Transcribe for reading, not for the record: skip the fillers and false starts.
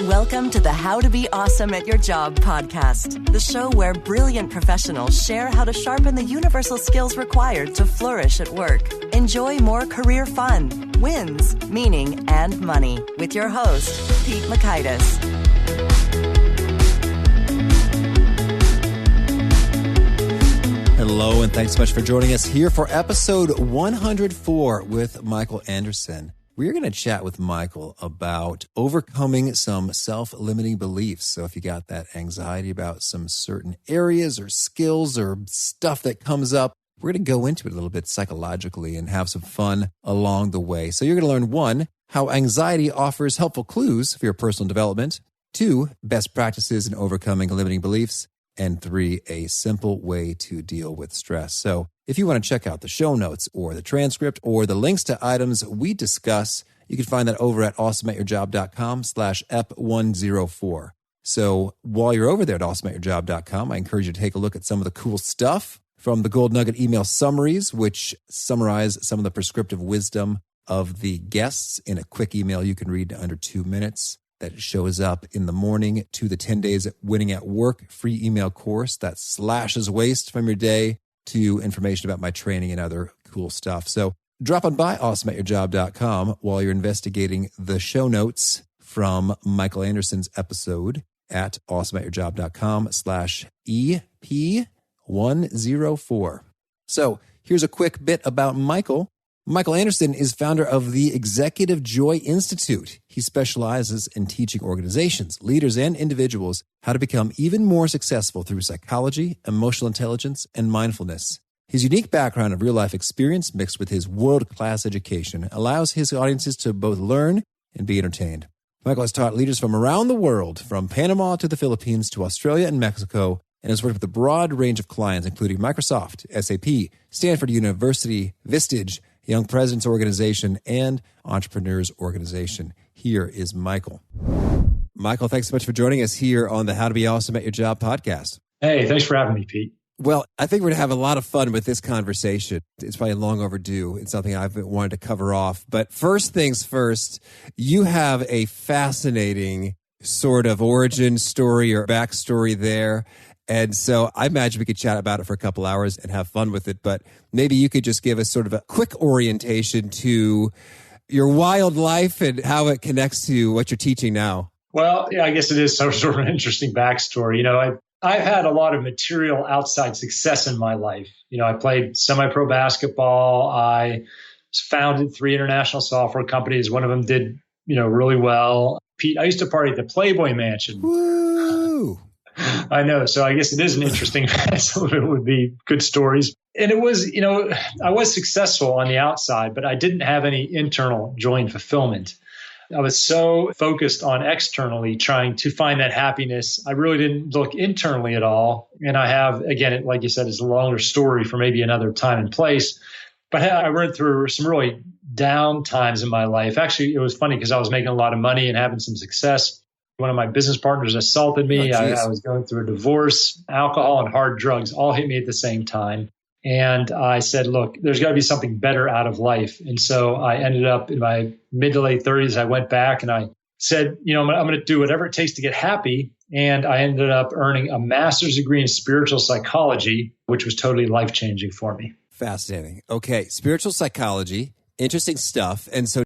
Welcome to the How to Be Awesome at Your Job podcast, the show where brilliant professionals share how to sharpen the universal skills required to flourish at work. Enjoy more career fun, wins, meaning, and money with your host, Pete Makaitis. Hello, and thanks so much for joining us here for episode 104 with Michael Anderson. We're going to chat with Michael about overcoming some self-limiting beliefs. So if you got that anxiety about some certain areas or skills or stuff that comes up, we're going to go into it a little bit psychologically and have some fun along the way. So you're going to learn, 1, how anxiety offers helpful clues for your personal development, 2, best practices in overcoming limiting beliefs, and 3, a simple way to deal with stress. So if you want to check out the show notes or the transcript or the links to items we discuss, you can find that over at awesomeatyourjob.com/ep104. So while you're over there at awesomeatyourjob.com, I encourage you to take a look at some of the cool stuff from the Gold Nugget email summaries, which summarize some of the prescriptive wisdom of the guests in a quick email you can read in under 2 minutes. That shows up in the morning to the 10 Days at Winning at Work free email course that slashes waste from your day to information about my training and other cool stuff. So drop on by awesomeatyourjob.com while you're investigating the show notes from Michael Anderson's episode at awesomeatyourjob.com/EP104. So here's a quick bit about Michael. Michael Anderson is founder of the Executive Joy Institute. He specializes in teaching organizations, leaders, and individuals how to become even more successful through psychology, emotional intelligence, and mindfulness. His unique background of real-life experience mixed with his world-class education allows his audiences to both learn and be entertained. Michael has taught leaders from around the world, from Panama to the Philippines to Australia and Mexico, and has worked with a broad range of clients, including Microsoft, SAP, Stanford University, Vistage, Young Presidents Organization, and Entrepreneurs Organization. Here is Michael. Michael, thanks so much for joining us here on the How to Be Awesome at Your Job podcast. Hey, thanks for having me, Pete. Well, I think we're going to have a lot of fun with this conversation. It's probably long overdue. It's something I've wanted to cover off. But first things first, you have a fascinating sort of origin story or backstory there. And so I imagine we could chat about it for a couple hours and have fun with it. But maybe you could just give us sort of a quick orientation to your wild life and how it connects to what you're teaching now. Well, yeah, I guess it is sort of an interesting backstory. I've had a lot of material outside success in my life. I played semi-pro basketball. I founded 3 international software companies. One of them did, really well. Pete, I used to party at the Playboy Mansion. Woo! I know. So I guess it is an interesting, some of it would be good stories. And it was, I was successful on the outside, but I didn't have any internal joy and fulfillment. I was so focused on externally trying to find that happiness. I really didn't look internally at all. And I have, again, like you said, it's a longer story for maybe another time and place. But I went through some really down times in my life. Actually, it was funny because I was making a lot of money and having some success. One of my business partners assaulted me. I was going through a divorce. Alcohol and hard drugs all hit me at the same time. And I said, look, there's got to be something better out of life. And so I ended up in my mid to late 30s. I went back and I said, I'm going to do whatever it takes to get happy. And I ended up earning a master's degree in spiritual psychology, which was totally life-changing for me. Fascinating. Okay, spiritual psychology, interesting stuff. And so